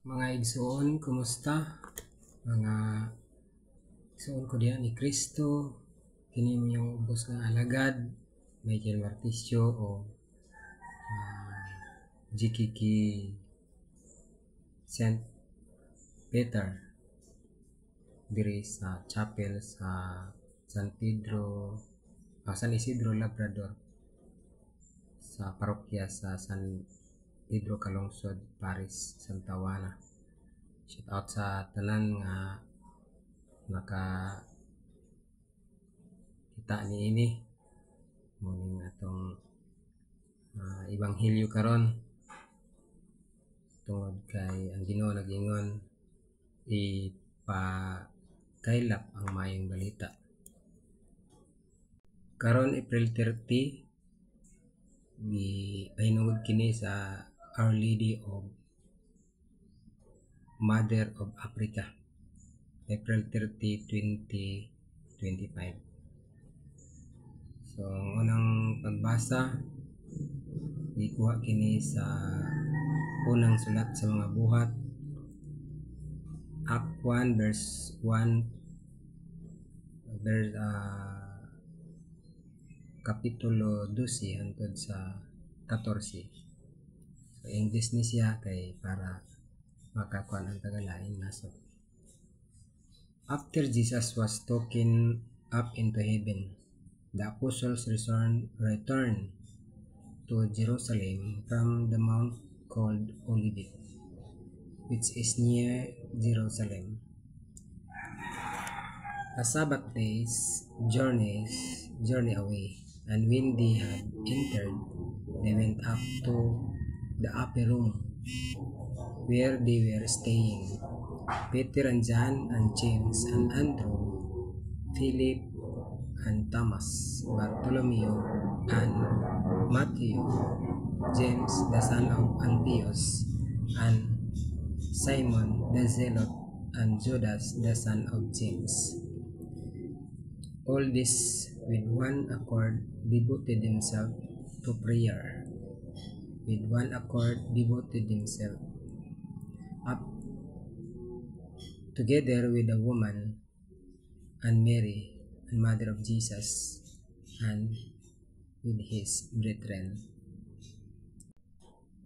Mga igsoon, kumusta? Mga igsoon ko diyan ni Kristo, kini mo yung ubos nga alagad, Michael Martisyo o GKK St. Peter diri sa chapel sa San Pedro, San Isidro Labrador sa parokya sa San Pedro Calungsod, Paris, Santa Juana. Shout out sa tanan nga naka kita niini morning atong ebanghelyo karon tungod kay ang Ginoo nag-ingon ipakaylap ang maayong balita. Karon April 30 gipahinungod kini sa Our Lady of Mother of Africa, April 30, 2025. So, ang unang pagbasa gikuha kini sa unang sulat sa mga buhat, Act 1 verse 1 kapitulo 12 hangtod sa 14. So, English ni siya kay para makakuan ang tagalain nasod. After Jesus was taken up into heaven, the apostles returned to Jerusalem from the mount called Olivet, which is near Jerusalem. A Sabbath day's journey away, and when they had entered, they went up to the upper room where they were staying. Peter and John and James and Andrew, Philip and Thomas, Bartholomew and Matthew, James the son of Alphaeus, and Simon the Zealot, and Judas the son of James. All this with one accord devoted themselves to prayer. With one accord devoted themselves up together with the woman and Mary, and mother of Jesus, and with his brethren.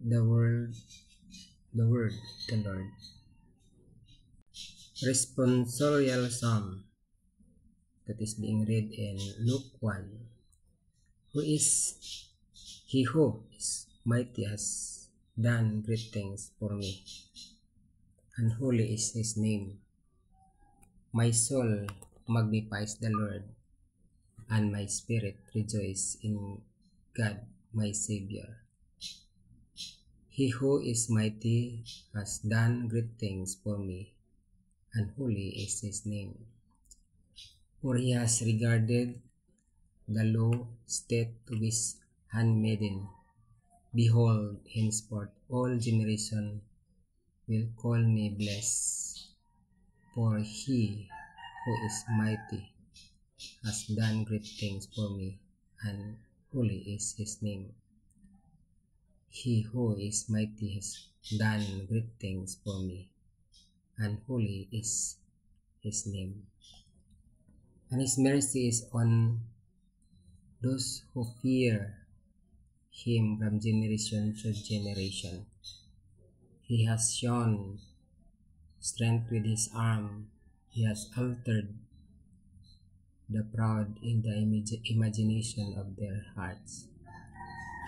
The word the Lord. Responsorial Psalm that is being read in Luke 1. He who is mighty has done great things for me, and holy is his name. My soul magnifies the Lord, and my spirit rejoices in God my Savior. He who is mighty has done great things for me, and holy is his name. For he has regarded the low state of his handmaiden. Behold, henceforth all generations will call me blessed. For he who is mighty has done great things for me, and holy is his name. He who is mighty has done great things for me, and holy is his name. And his mercy is on those who fear him from generation to generation. He has shown strength with his arm. He has altered the proud in the imagination of their hearts.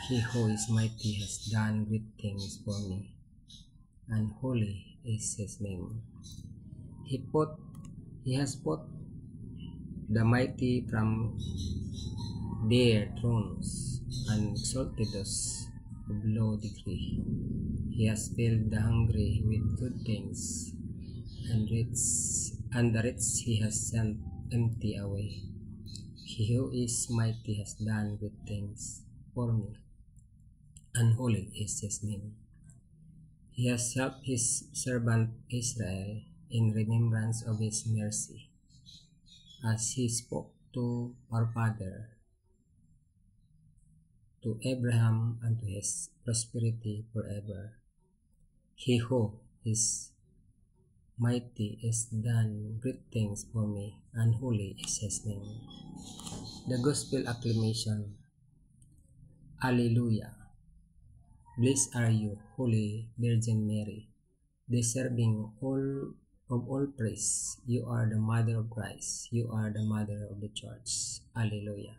He who is mighty has done great things for me, and holy is his name. He has put the mighty from their thrones, and exalted those of low degree. He has filled the hungry with good things, and the rich he has sent empty away. He who is mighty has done good things for me, and holy is his name. He has helped his servant Israel in remembrance of his mercy, as he spoke to our father, to Abraham, and to his prosperity forever. He who is mighty, is done great things for me, and holy is his name. The Gospel Acclamation. Alleluia. Blessed are you, Holy Virgin Mary, deserving all praise. You are the Mother of Christ. You are the Mother of the Church. Alleluia.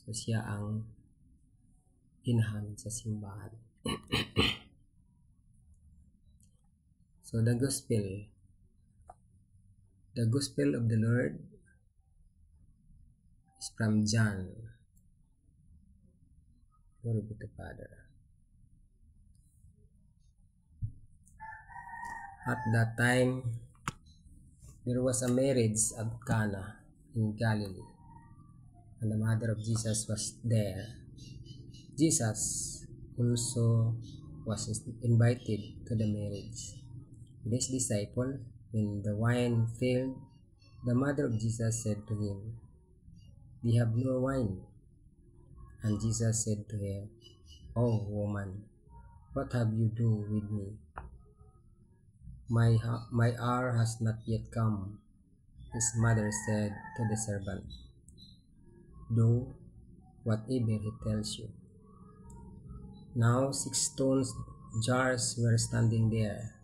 So siya ang inahan sa simbahan. So the Gospel of the Lord is from John. Glory be to Father. At that time, there was a marriage at Cana in Galilee, and the mother of Jesus was there. Jesus also was invited to the marriage. With his disciple, when the wine failed, the mother of Jesus said to him, "They have no wine." And Jesus said to her, "Oh woman, what have you to do with me? My hour has not yet come." His mother said to the servant, "Do whatever he tells you." Now 6 stone jars were standing there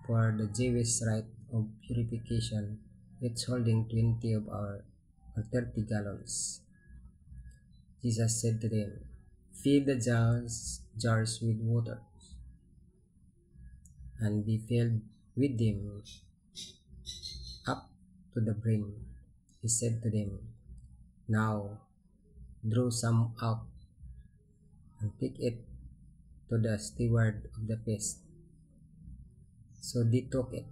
for the Jewish rite of purification, each holding 20 or 30 gallons. Jesus said to them, "Fill the jars with water," and be filled with them up to the brim. He said to them, "Now draw some out and take it to the steward of the feast." So they took it.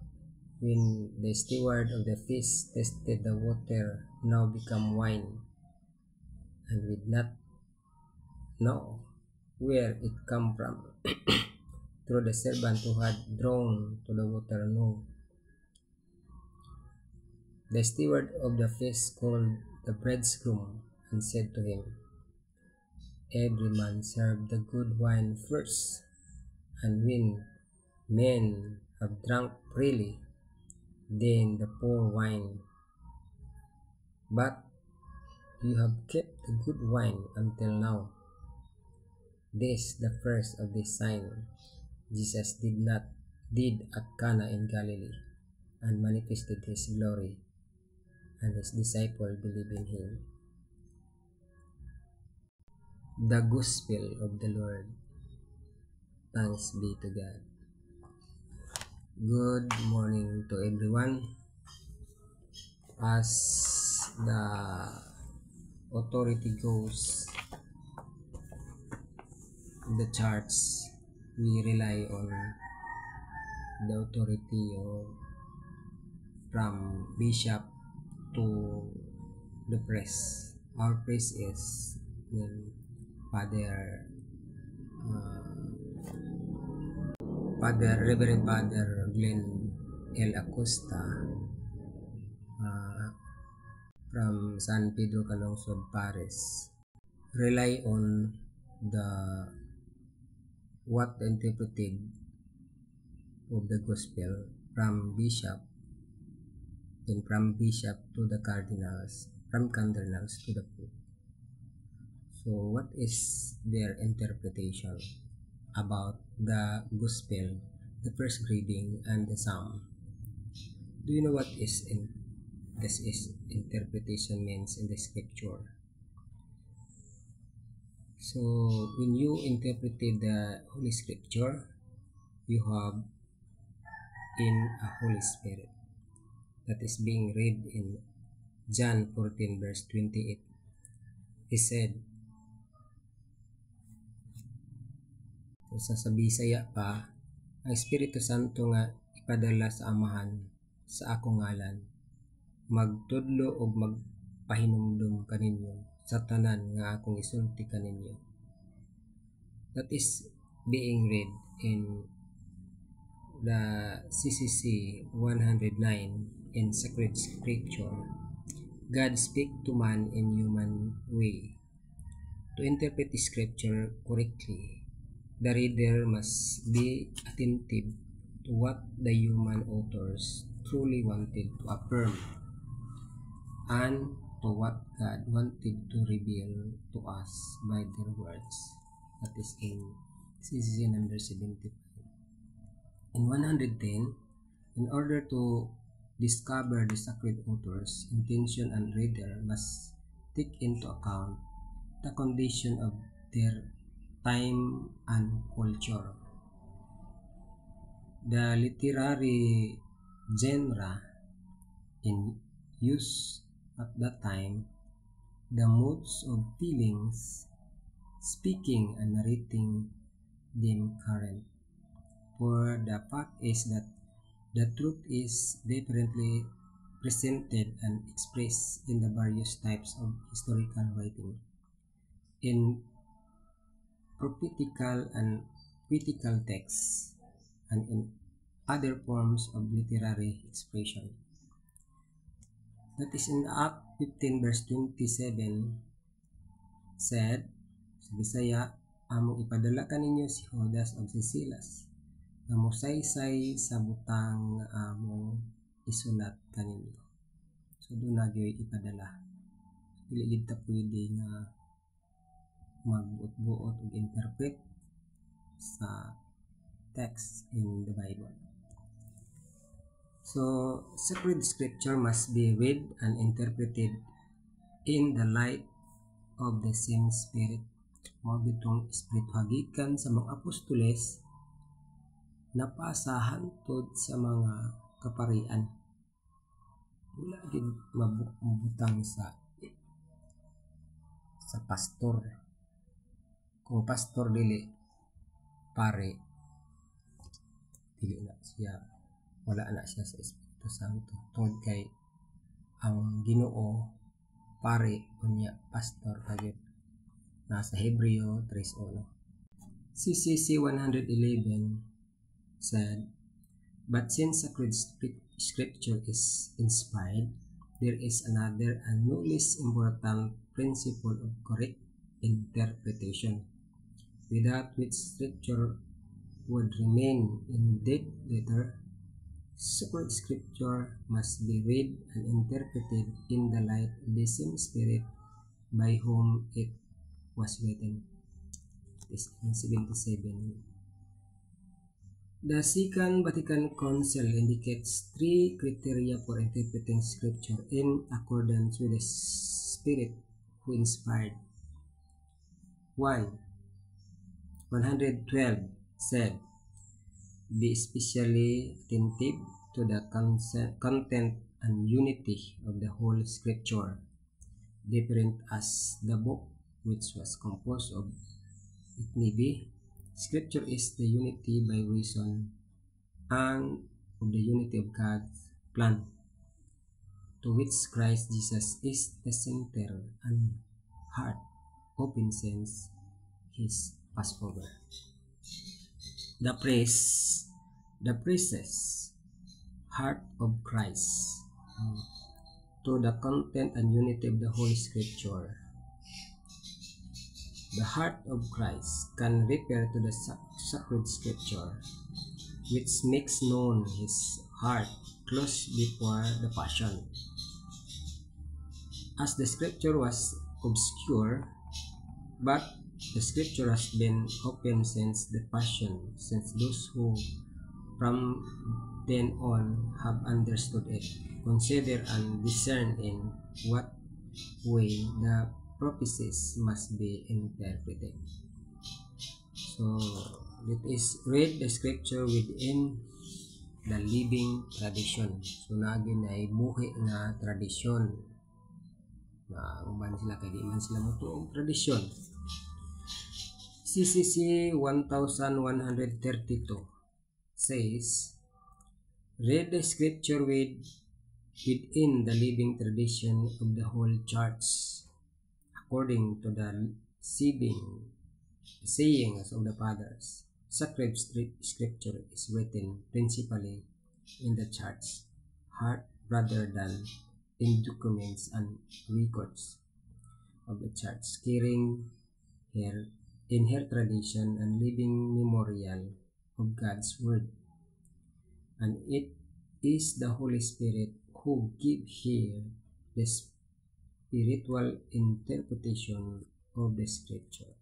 When the steward of the feast tasted the water now become wine, and did not know where it come from, through the servant who had drawn to the water knew. The steward of the feast called the bridegroom and said to him, "Every man serve the good wine first, and when men have drunk freely, then the poor wine. But you have kept the good wine until now." This, the first of the sign Jesus did at Cana in Galilee, and manifested his glory, and his disciples believed in him. The Gospel of the Lord. Thanks be to God. Good morning to everyone. As the authority goes in the church, we rely on the authority from bishop to the priest. Our priest is Reverend Father Glenn L. Acosta from San Pedro Calungsod Paris. Rely on what interpreted of the gospel from bishop, then from bishop to the cardinals, from cardinals to the pope. So what is their interpretation about the gospel, the first reading, and the psalm? Do you know what this interpretation means in the scripture? So when you interpreted the Holy Scripture, you have in a Holy Spirit that is being read in John 14 verse 28. He said, sa Bisaya pa, ang Espiritu Santo nga ipadala sa Amahan sa akong ngalan, magtudlo o magpahinumdum kaninyo sa tanan nga akong isulti kaninyo. That is being read in the CCC 109 in Sacred Scripture. God speak to man in human way. To interpret the scripture correctly, the reader must be attentive to what the human authors truly wanted to affirm and to what God wanted to reveal to us by their words. That is in CCC number 75. In 110, in order to discover the sacred author's intention, and reader must take into account the condition of their time and culture. The literary genre in use at that time, the modes of feelings, speaking and narrating them current. For the fact is that the truth is differently presented and expressed in the various types of historical writing, in prophetical and critical texts, and in other forms of literary expression. That is in Act 15 verse 27 said, sa Bisaya, among ipadala kaninyo si Judas o si Silas, na mosaysay sa butang nga among isulat kaninyo. So doon na gyoy ipadala. Dili gid ta pwede nga magbuot-buot ug interpret sa text in the Bible. So, sacred scripture must be read and interpreted in the light of the same Spirit. Mao gitong Espiritu hagikan sa mga apostoles napasa hantod sa mga kaparian. Wala gid mabutang sa pastor. Kung pastor dili pare, dili na siya, wala na siya sa Espiritu Santo. Tungod kay ang Ginoo pare unya pastor kagid nasa Hebreo 3:1. CCC 111 said, but since sacred scripture is inspired, there is another and no less important principle of correct interpretation, without which scripture would remain in dead letter. Sacred scripture must be read and interpreted in the light of the same Spirit by whom it was written. This is 77. The Second Vatican Council indicates 3 criteria for interpreting scripture in accordance with the Spirit who inspired. 1. 112 said, be especially attentive to the content and unity of the whole scripture, different as the book which was composed of it may be. Scripture is the unity by reason and of the unity of God's plan, to which Christ Jesus is the center and heart, open sense, his Passover. The praises, heart of Christ, to the content and unity of the Holy Scripture. The heart of Christ can refer to the sacred scripture, which makes known his heart close before the passion. As the scripture was obscure, but the scripture has been open since the passion, since those who from then on have understood it, consider and discern in what way the prophecies must be interpreted. So, it is read the scripture within the living tradition. So, nagin ay buhi na tradisyon. Uban sila kay di man sila mutuong tradisyon. CCC 1132 says, read the scripture within the living tradition of the whole church, according to the sayings of the fathers. Sacred scripture is written principally in the church heart rather than in documents and records of the church, carrying in her tradition and living memorial of God's word. and it is the Holy Spirit who give here the spiritual interpretation of the scripture.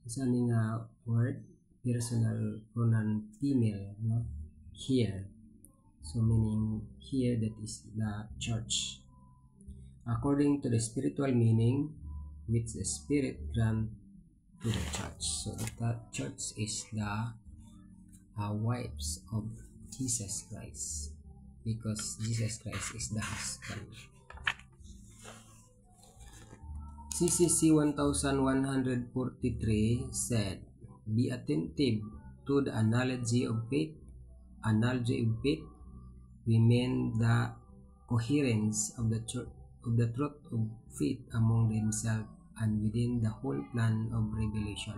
Isa ni nga word, personal pronoun female, no? Here. So meaning here, that is the church. According to the spiritual meaning which the Spirit grant to the church. So the church is the wives of Jesus Christ, because Jesus Christ is the husband. CCC 1143 said, "Be attentive to the analogy of faith. Analogy of faith, we mean the coherence of the truth of faith among themselves and within the whole plan of revelation.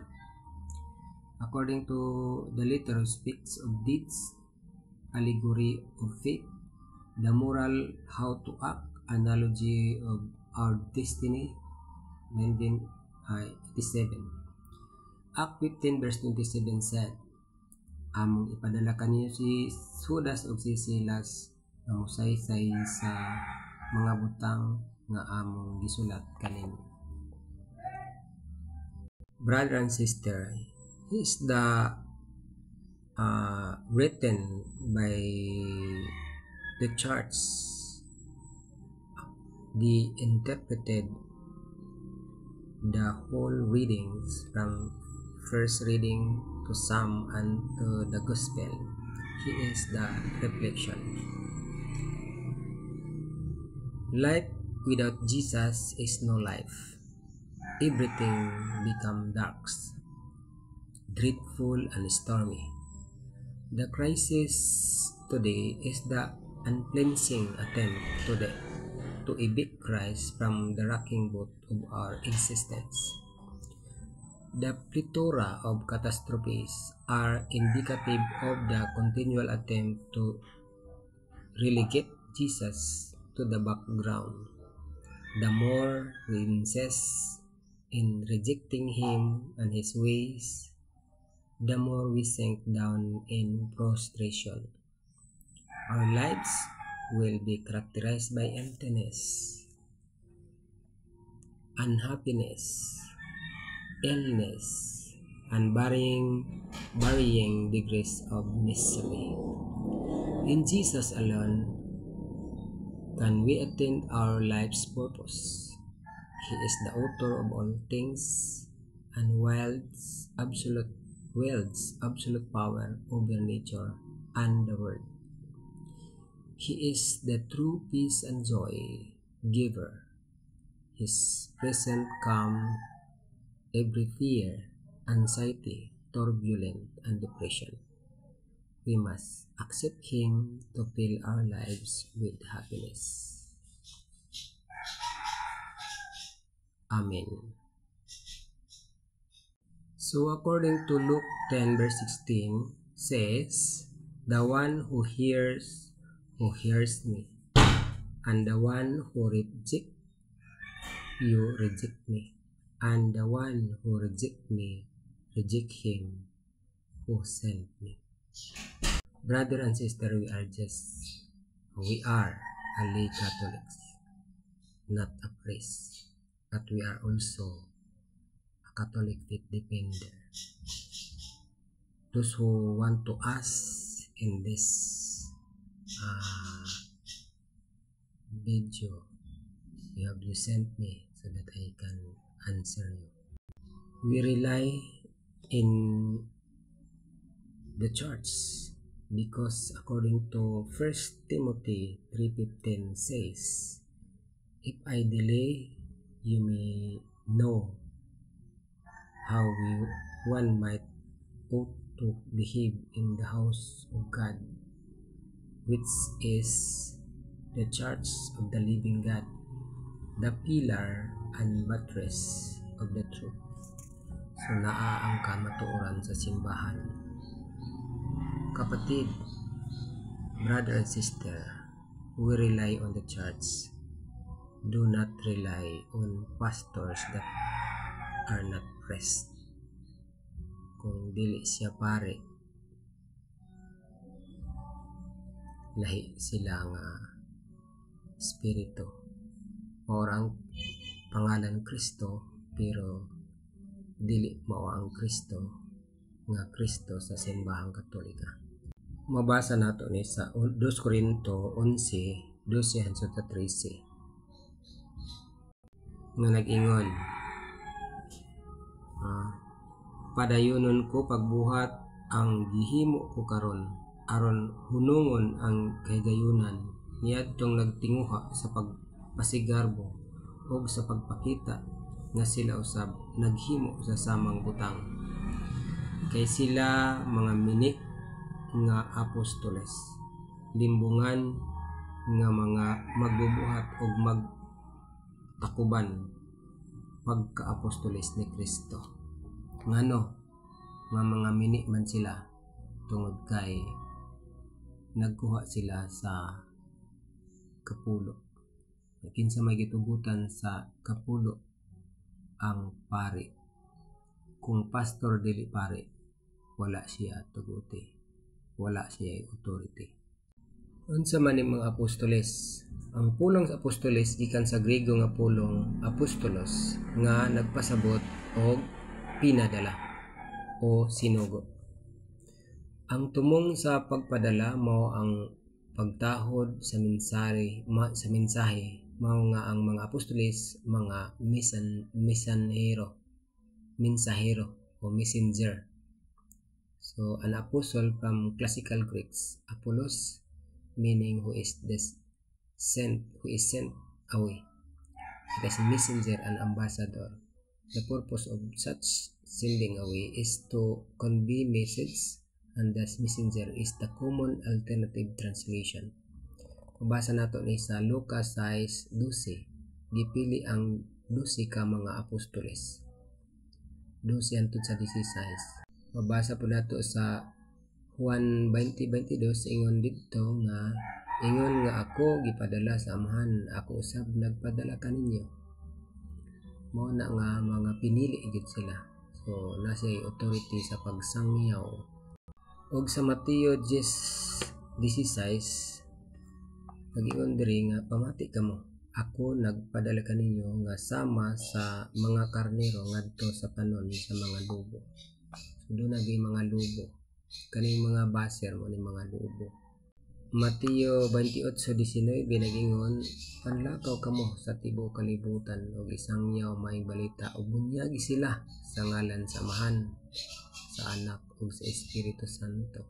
According to the letter speaks of deeds, allegory of faith, the moral how to act, analogy of our destiny." 1987. Act 15 verse 27 said, "Among ipadala kaniyo si Judas o si Silas na musaysay sa mga butang nga among gisulat kanimo." Brother and sister, is the written by the church, the interpreted the whole readings from first reading to Psalm and to the Gospel. He is the reflection. Life without Jesus is no life. Everything become dark, dreadful and stormy. The crisis today is the unflinching attempt to evict Christ from the rocking boat of our existence. The plethora of catastrophes are indicative of the continual attempt to relegate Jesus to the background. The more we insist in rejecting him and his ways, the more we sink down in prostration. Our lives will be characterized by emptiness, unhappiness, illness, and varying degrees of misery. In Jesus alone can we attain our life's purpose. He is the author of all things and wields absolute power over nature and the world. He is the true peace and joy giver. His presence calm every fear, anxiety, turbulence, and depression. We must accept him to fill our lives with happiness. Amen. So according to Luke 10 verse 16 says, "The one who hears me, and the one who reject me, and the one who reject me, reject him who sent me." Brother and sister, we are a lay Catholics, not a priest, but we are also a Catholic faith defender. Those who want to ask in this video, you sent me so that I can answer you. We rely in the church because according to 1 Timothy 3:15 says, "If I delay, you may know how one might ought to behave in the house of God, which is the church of the living God, the pillar and buttress of the truth." So naa ang kamatuoran sa simbahan. Kapatid, brother and sister, we rely on the church. Do not rely on pastors that are not priest. Kung dili siya pare, lahi sila nga espiritu. Mao ang pangalan Kristo pero dili mao ang Kristo nga Kristo sa simbahang Katolika. Mabasa nato ni sa 2 Corinto 11:12-13 nga nag-ingon, padayonon ko pagbuhat ang gihimo ko karon aron hunungon ang kahigayunan niadtong nagtinguha sa pagpasigarbo o sa pagpakita nga sila usab naghimo sa samang butang. Kay sila mga mini nga apostoles, limbungan nga mga magbubuhat og magtakuban pagka-apostoles ni Kristo. Ngano nga mga mini man sila tungod kay nagkuha sila sa kapulo. Kinsa may gitugutan sa kapulo ang pari. Kung pastor dili pari, wala siya tuguti, wala siya authority. Unsa man ning mga apostoles? Ang pulong sa apostoles gikan sa Griego nga pulong apostolos nga nagpasabot og pinadala o sinugo. Ang tumong sa pagpadala mao ang pagtahod sa mensahe mao nga ang mga apostoles mga mensahero o messenger. So an apostle from classical Greeks, apolos meaning who is sent away. It is messenger and ambassador. The purpose of such sending away is to convey message, and thus messenger is the common alternative translation. Mabasa nato ni sa Lucas 6:12, gipili ang 12 ka mga apostoles. 12 hangtod sa 16. Mabasa po nato sa Juan 20:22, ingon dito nga ingon nga ako gipadala sa Amahan, ako usab nagpadala kaninyo. Mao na nga mga pinili gid sila. So nasa authority sa pagsangyaw. Og sa Mateo 10:16 nag-ingon diri nga pamati kamo, ako nagpadala kaninyo nga sama sa mga karnero ngadto sa panon sa mga lubo. So doon naging mga lubo, kaning mga baser mo ni mga lubo. Mateo 28:19 nag-ingon, panlakaw kamo sa tibuok kalibutan og isangyaw may balita ug bunyagi sila sa ngalan sa Amahan, sa Anak ug sa Espiritu Santo.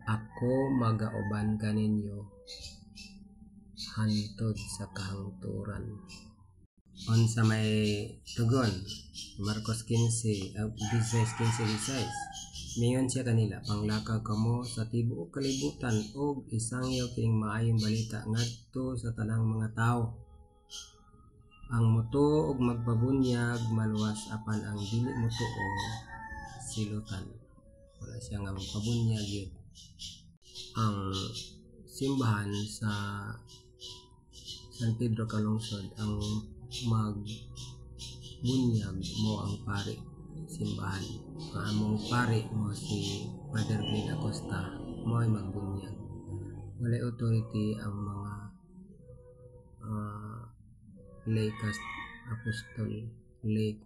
Ako magauban kaninyo hantod sa kahangturan. Unsa may tugon? Marcos 16:16. Mingon siya kanila, panglakaw kamo sa tibuok kalibutan og isangyaw kining maayong balita ngadto sa tanang mga tao. Ang mutuo og magpabunyag maluwas apan ang dili mutuo silutan. Wala siya nga magpabunyag yun. Ang simbahan sa San Pedro Calungsod ang magbunyag mo ang pari simbahan. Ang among pari mo si Father Glenn Acosta mo ay magbunyag. Walay authority ang mga lay apostol, lay